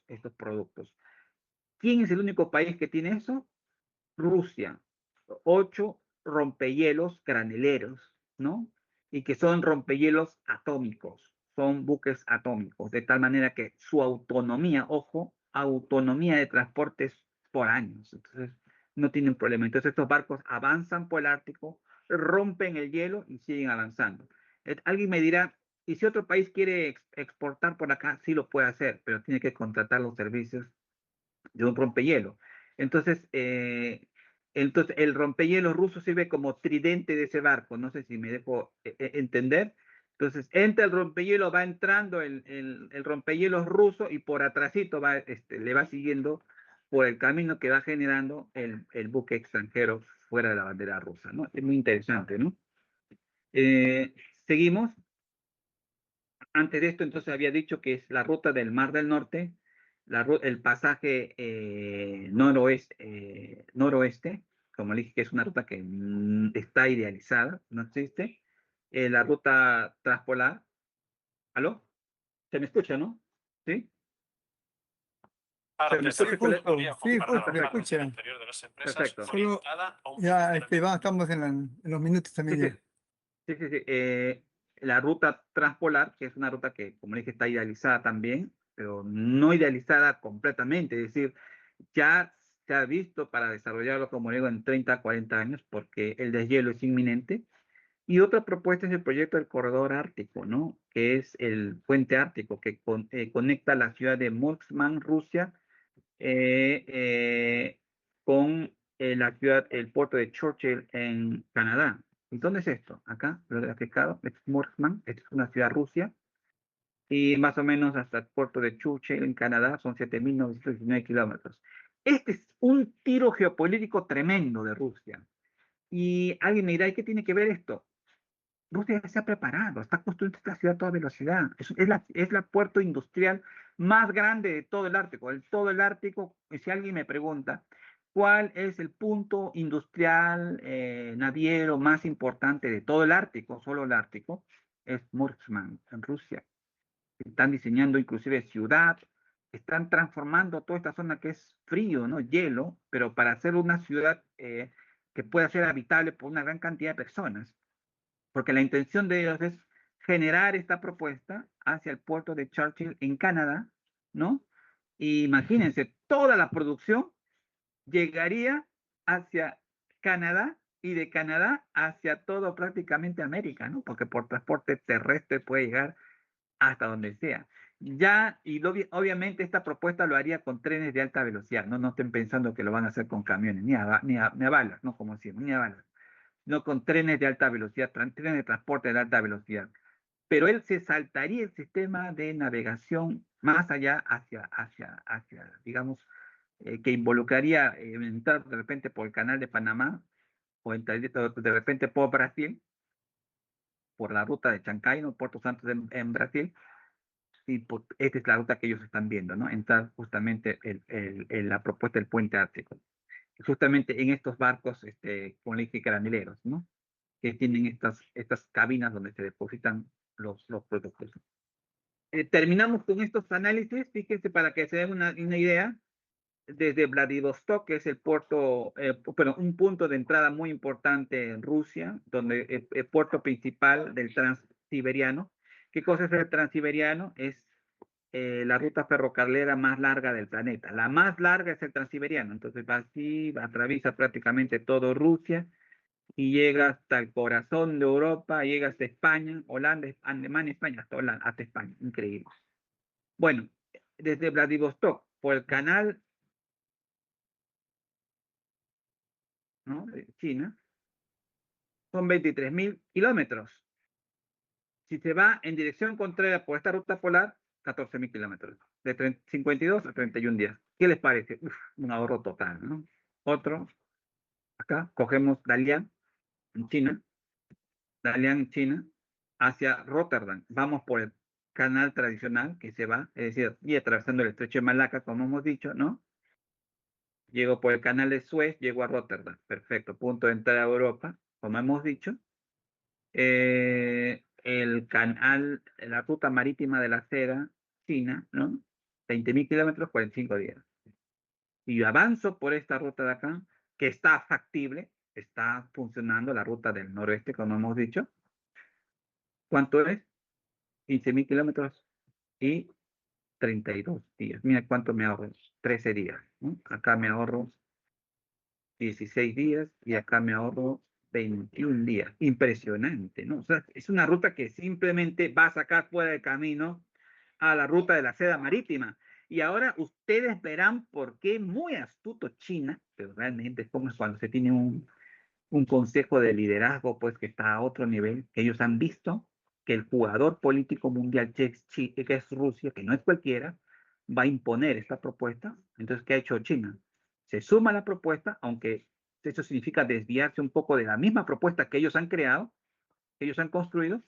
estos productos. ¿Quién es el único país que tiene eso? Rusia. 8 rompehielos graneleros, ¿no? Y que son rompehielos atómicos, son buques atómicos, de tal manera que su autonomía, ojo, autonomía de transportes por años. Entonces, no tienen problema. Entonces, estos barcos avanzan por el Ártico, rompen el hielo y siguen avanzando. Alguien me dirá, ¿y si otro país quiere exportar por acá? Sí lo puede hacer, pero tiene que contratar los servicios de un rompehielo. Entonces, el rompehielos ruso sirve como tridente de ese barco. No sé si me dejo entender. Entonces, entra el rompehielo, va entrando el rompehielos ruso y por atrásito va, le va siguiendo por el camino que va generando el buque extranjero fuera de la bandera rusa, ¿no? Es muy interesante, ¿no? Eh, Seguimos. Antes de esto, entonces había dicho que es la ruta del Mar del Norte, el pasaje noroeste, como le dije que es una ruta que está idealizada, no existe. La ruta transpolar. ¿Aló? ¿Se me escucha, no? ¿Sí? ¿Se me Sí, escucha? justo, sí, justo, se Perfecto. escucha. Perfecto. Solo, ya, estamos en los minutos Sí, también sí, ya. sí, sí, sí. La ruta transpolar, que es una ruta que, como dije, está idealizada también, pero no idealizada completamente, es decir, ya se ha visto para desarrollarlo, como digo, en 30 a 40 años, porque el deshielo es inminente. Y otra propuesta es el proyecto del corredor ártico, ¿no? Que es el puente ártico que conecta la ciudad de Murmansk, Rusia, eh, eh, con el puerto de Churchill en Canadá. ¿Y dónde es esto? Acá, lo de aplicado, es Murmansk, esta es una ciudad rusia, y más o menos hasta el puerto de Churchill en Canadá son 7.919 kilómetros. Este es un tiro geopolítico tremendo de Rusia. Y alguien me dirá, ¿y qué tiene que ver esto? Rusia se ha preparado, está construyendo esta ciudad a toda velocidad. Es la puerto industrial más grande de todo el Ártico. Todo el Ártico, si alguien me pregunta, ¿cuál es el punto industrial naviero más importante de todo el Ártico? Solo el Ártico, es Murmansk, en Rusia. Están diseñando inclusive ciudad, están transformando toda esta zona que es frío, ¿no? Hielo, pero para hacer una ciudad que pueda ser habitable por una gran cantidad de personas, porque la intención de ellos es generar esta propuesta hacia el puerto de Churchill en Canadá, ¿no? Y imagínense, toda la producción llegaría hacia Canadá y de Canadá hacia todo prácticamente América, ¿no? Porque por transporte terrestre puede llegar hasta donde sea. Ya, y obviamente esta propuesta lo haría con trenes de alta velocidad, ¿no? No estén pensando que lo van a hacer con camiones, ni a balas, ¿no? Como decimos, ni a balas, no con trenes de alta velocidad, trenes de transporte de alta velocidad. Pero él se saltaría el sistema de navegación más allá hacia digamos, que involucraría entrar de repente por el canal de Panamá o entrar de repente por Brasil, por la ruta de Chancay, ¿no? Puerto Santos en Brasil, y esta es la ruta que ellos están viendo, ¿no? Entrar justamente en la propuesta del puente ártico. Justamente en estos barcos, como le dije, granileros, ¿no? Que tienen estas cabinas donde se depositan los productos. Terminamos con estos análisis, fíjense, para que se den una idea, desde Vladivostok, que es el puerto, un punto de entrada muy importante en Rusia, donde el puerto principal del Transiberiano. ¿Qué cosa es el Transiberiano? Es la ruta ferrocarrilera más larga del planeta. La más larga es el Transiberiano, entonces va así, atraviesa prácticamente todo Rusia y llega hasta el corazón de Europa, llega hasta España, Holanda, Alemania, España, hasta Holanda, hasta España. Increíble. Bueno, desde Vladivostok por el canal, ¿no?, de China, son 23.000 kilómetros. Si se va en dirección contraria por esta ruta polar, 14.000 kilómetros. De 52 a 31 días. ¿Qué les parece? Uf, un ahorro total, ¿no? Otro, acá, cogemos Dalian, en China, Dalian, China, hacia Rotterdam. Vamos por el canal tradicional que se va, es decir, y atravesando el estrecho de Malaca, como hemos dicho, ¿no? Llego por el canal de Suez, llego a Rotterdam. Perfecto, punto de entrada a Europa, como hemos dicho. El canal, la ruta marítima de la seda, China, ¿no? 20.000 kilómetros, 45 días. Y yo avanzo por esta ruta de acá, que está factible, está funcionando la ruta del noroeste, como hemos dicho. ¿Cuánto es? 15.000 kilómetros y 32 días. Mira cuánto me ahorro, 13 días, ¿no? Acá me ahorro 16 días y acá me ahorro 21 días. Impresionante, ¿no? O sea, es una ruta que simplemente va a sacar fuera del camino a la ruta de la seda marítima. Y ahora ustedes verán por qué muy astuto China, pero realmente es como cuando se tiene un consejo de liderazgo, pues que está a otro nivel, que ellos han visto que el jugador político mundial, que es Rusia, que no es cualquiera, va a imponer esta propuesta. Entonces, ¿qué ha hecho China? Se suma a la propuesta, aunque eso significa desviarse un poco de la misma propuesta que ellos han creado, que ellos han construido,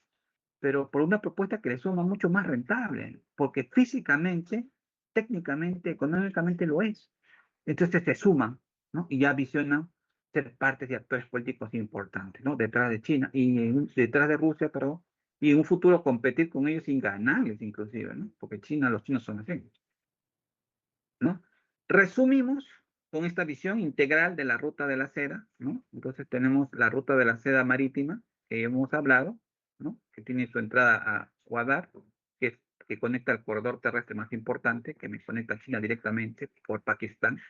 pero por una propuesta que les suma mucho más rentable, porque físicamente, técnicamente, económicamente lo es. Entonces se suman, ¿no? Y ya visionan ser partes de actores políticos importantes, ¿no? Detrás de China y detrás de Rusia, perdón, y en un futuro competir con ellos sin ganarles inclusive, ¿no? Porque China, los chinos son así, ¿no? Resumimos con esta visión integral de la ruta de la seda, ¿no? Entonces tenemos la ruta de la seda marítima que hemos hablado, ¿no? Que tiene su entrada a Guadar, que conecta el corredor terrestre más importante, que me conecta a China directamente por Pakistán,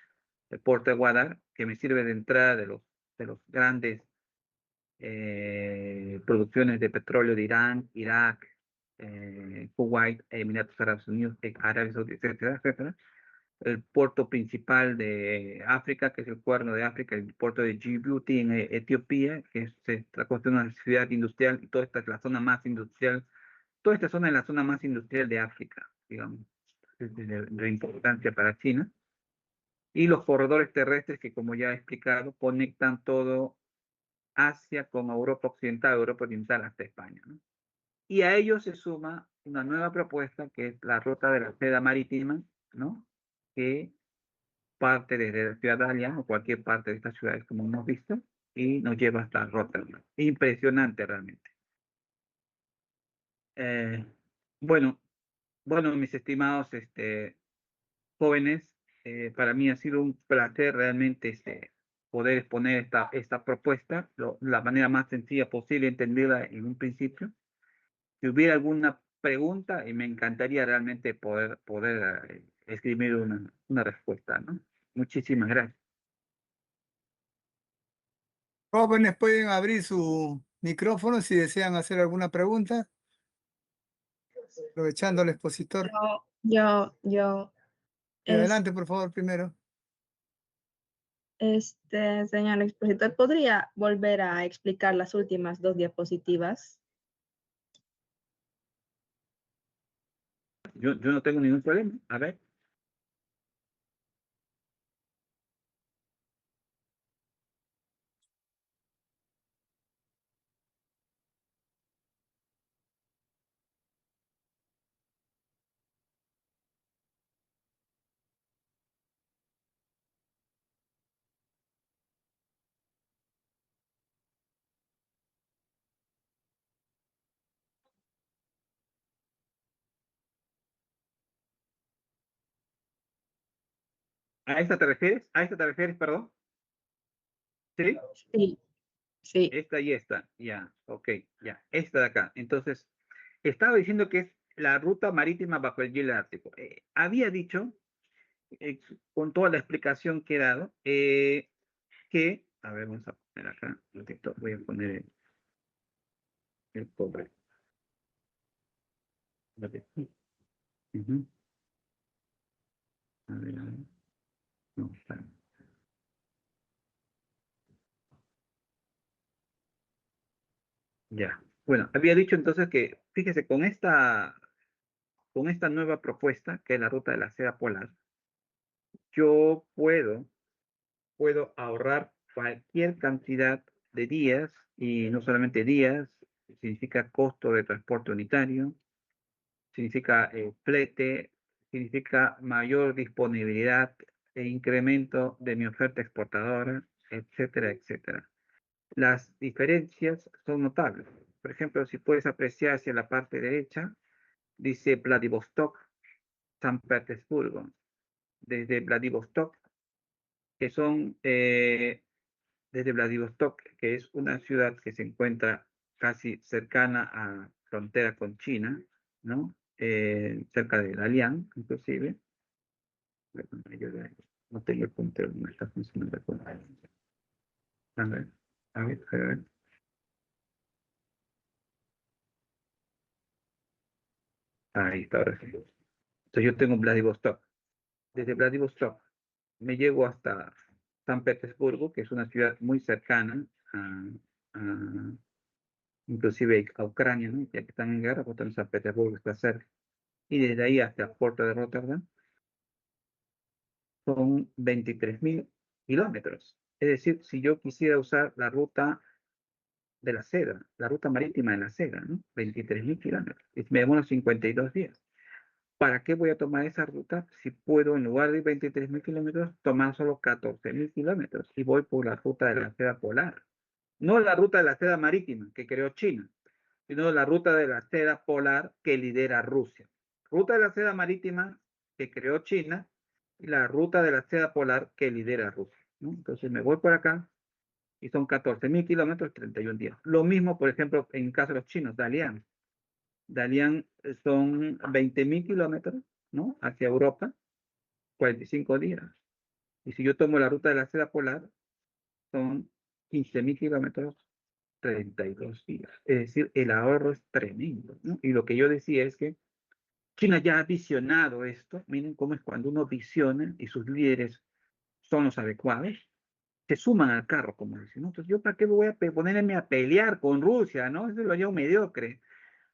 el puerto de Guadar, que me sirve de entrada de los grandes producciones de petróleo de Irán, Irak, Kuwait, Emiratos Árabes Unidos, Arabia Saudita, etcétera, etcétera. El puerto principal de África, que es el Cuerno de África, el puerto de Djibouti en Etiopía, que se trata de una ciudad industrial, y toda esta es la zona más industrial, toda esta zona es la zona más industrial de África, digamos, de importancia para China. Y los corredores terrestres que, como ya he explicado, conectan todo Asia con Europa Occidental, Europa Oriental hasta España, ¿no? Y a ello se suma una nueva propuesta que es la ruta de la seda marítima, ¿no? Que parte desde la ciudad de Dalian o cualquier parte de estas ciudades como hemos visto y nos lleva hasta Rotterdam. Impresionante realmente. Eh, bueno, bueno, mis estimados jóvenes, para mí ha sido un placer realmente poder exponer esta propuesta, la manera más sencilla posible, entenderla en un principio. Si hubiera alguna pregunta, y me encantaría realmente poder escribir una respuesta, ¿no? Muchísimas gracias. Jóvenes pueden abrir su micrófono si desean hacer alguna pregunta, aprovechando al expositor. Yo, es, Adelante, por favor, primero. señor expositor, ¿podría volver a explicar las últimas dos diapositivas? Yo no tengo ningún problema. A ver. ¿A esta te refieres? ¿A esta te refieres, perdón? ¿Sí? Sí, sí. Esta y esta. Ya, ok, ya. Esta de acá. Entonces, estaba diciendo que es la ruta marítima bajo el hielo ártico. Había dicho, eh, con toda la explicación que he dado, que, a ver, vamos a poner acá, un ratito, voy a poner el cobre. Ujú. A ver, no está. Ya. Bueno, había dicho entonces que, fíjese, con esta nueva propuesta, que es la ruta de la seda polar, yo puedo ahorrar cualquier cantidad de días, y no solamente días, significa costo de transporte unitario, significa flete, significa mayor disponibilidad e incremento de mi oferta exportadora, etcétera, etcétera. Las diferencias son notables. Por ejemplo, si puedes apreciar hacia la parte derecha, dice Vladivostok, San Petersburgo, desde Vladivostok, que son desde Vladivostok, que es una ciudad que se encuentra casi cercana a frontera con China, ¿no? Cerca de Dalian, inclusive. No tengo el puntero, no está funcionando el puntero. A ver, a ver, a ver. Ahí está, ahora sí. Entonces yo tengo Vladivostok. Desde Vladivostok me llego hasta San Petersburgo, que es una ciudad muy cercana a inclusive a Ucrania, ¿no? Ya que están en guerra, pues también San Petersburgo está cerca. Y desde ahí hasta el puerto de Rotterdam son 23.000 kilómetros. Es decir, si yo quisiera usar la ruta de la seda, la ruta marítima de la seda, ¿no? 23.000 kilómetros. Y me demora 52 días. ¿Para qué voy a tomar esa ruta si puedo, en lugar de 23.000 kilómetros, tomar solo 14.000 kilómetros? Y voy por la ruta de la seda polar. No la ruta de la seda marítima que creó China, sino la ruta de la seda polar que lidera Rusia. Ruta de la seda marítima que creó China y la ruta de la seda polar que lidera Rusia, ¿no? Entonces me voy por acá y son 14.000 kilómetros, 31 días. Lo mismo, por ejemplo, en el caso de los chinos, Dalian. Dalian son 20.000 kilómetros, ¿no? Hacia Europa, 45 días. Y si yo tomo la ruta de la seda polar, son 15.000 kilómetros, 32 días. Es decir, el ahorro es tremendo, ¿no? Y lo que yo decía es que China ya ha visionado esto. Miren cómo es cuando uno visiona y sus líderes son los adecuados, se suman al carro, como dicen, ¿no? Entonces, ¿yo para qué me voy a ponerme a pelear con Rusia, no? Eso lo llamo mediocre.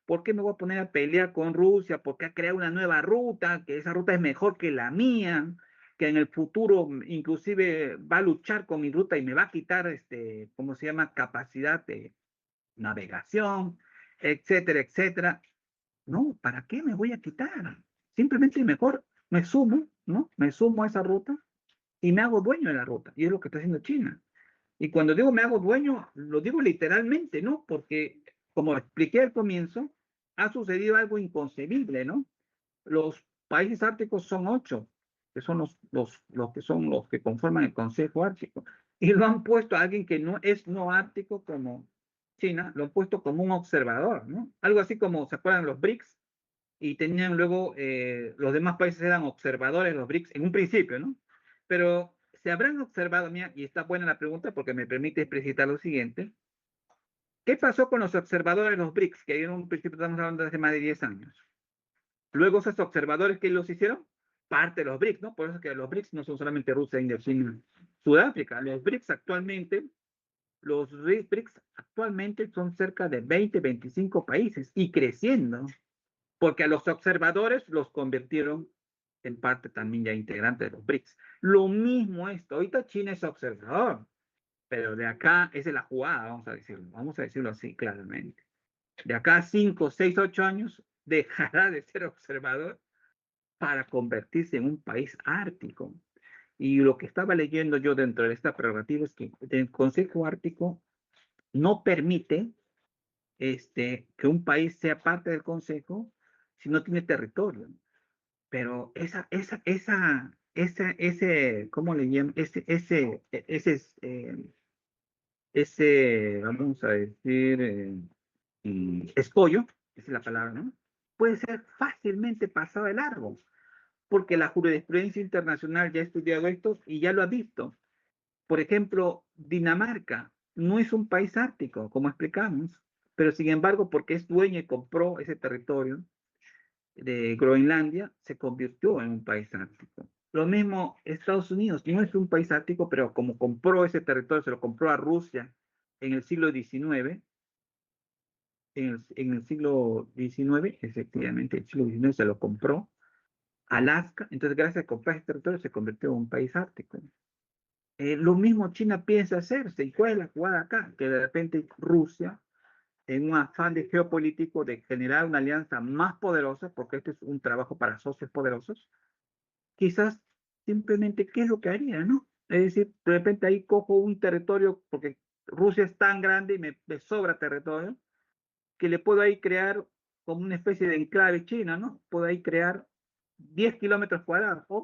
¿Por qué me voy a poner a pelear con Rusia? Porque ha creado una nueva ruta, que esa ruta es mejor que la mía, que en el futuro inclusive va a luchar con mi ruta y me va a quitar, ¿cómo se llama? Capacidad de navegación, etcétera, etcétera. No, ¿para qué me voy a quitar? Simplemente mejor me sumo, ¿no? Me sumo a esa ruta y me hago dueño de la ruta. Y es lo que está haciendo China. Y cuando digo me hago dueño, lo digo literalmente, ¿no? Porque, como expliqué al comienzo, ha sucedido algo inconcebible, ¿no? Los países árticos son 8, que son los que son los que conforman el Consejo Ártico. Y lo han puesto a alguien que no es no ártico como China, lo han puesto como un observador, ¿no? Algo así como, ¿se acuerdan los BRICS? Y tenían luego, los demás países eran observadores, los BRICS, en un principio, ¿no? Pero se habrán observado, mira, y está buena la pregunta porque me permite explicitar lo siguiente. ¿Qué pasó con los observadores, los BRICS, que en un principio estamos hablando de hace más de 10 años? Luego esos observadores que los hicieron, parte de los BRICS, ¿no? Por eso que los BRICS no son solamente Rusia, India, China, Sudáfrica. Los BRICS actualmente son cerca de 20, 25 países y creciendo, porque a los observadores los convirtieron en parte también ya integrante de los BRICS. Lo mismo esto, ahorita China es observador, pero de acá esa es la jugada, vamos a decirlo así claramente. De acá a 5, 6, 8 años dejará de ser observador para convertirse en un país ártico. Y lo que estaba leyendo yo dentro de esta prerrogativa es que el Consejo Ártico no permite que un país sea parte del Consejo si no tiene territorio. Pero ese, ¿cómo le llaman? Vamos a decir, escollo, esa es la palabra, ¿no? Puede ser fácilmente pasado de largo, porque la jurisprudencia internacional ya ha estudiado esto y ya lo ha visto. Por ejemplo, Dinamarca no es un país ártico, como explicamos, pero sin embargo, porque es dueño y compró ese territorio de Groenlandia, se convirtió en un país ártico. Lo mismo Estados Unidos, no es un país ártico, pero como compró ese territorio, se lo compró a Rusia en el siglo XIX, en el siglo XIX, efectivamente, el siglo XIX se lo compró, Alaska, entonces gracias a comprar ese territorio se convirtió en un país ártico. Lo mismo China piensa hacerse, y cuál es la jugada acá, que de repente Rusia, en un afán de geopolítico de generar una alianza más poderosa, porque este es un trabajo para socios poderosos, quizás simplemente, ¿qué es lo que haría, no? Es decir, de repente ahí cojo un territorio, porque Rusia es tan grande y me sobra territorio, que le puedo ahí crear como una especie de enclave China, ¿no? Puedo ahí crear 10 kilómetros cuadrados, o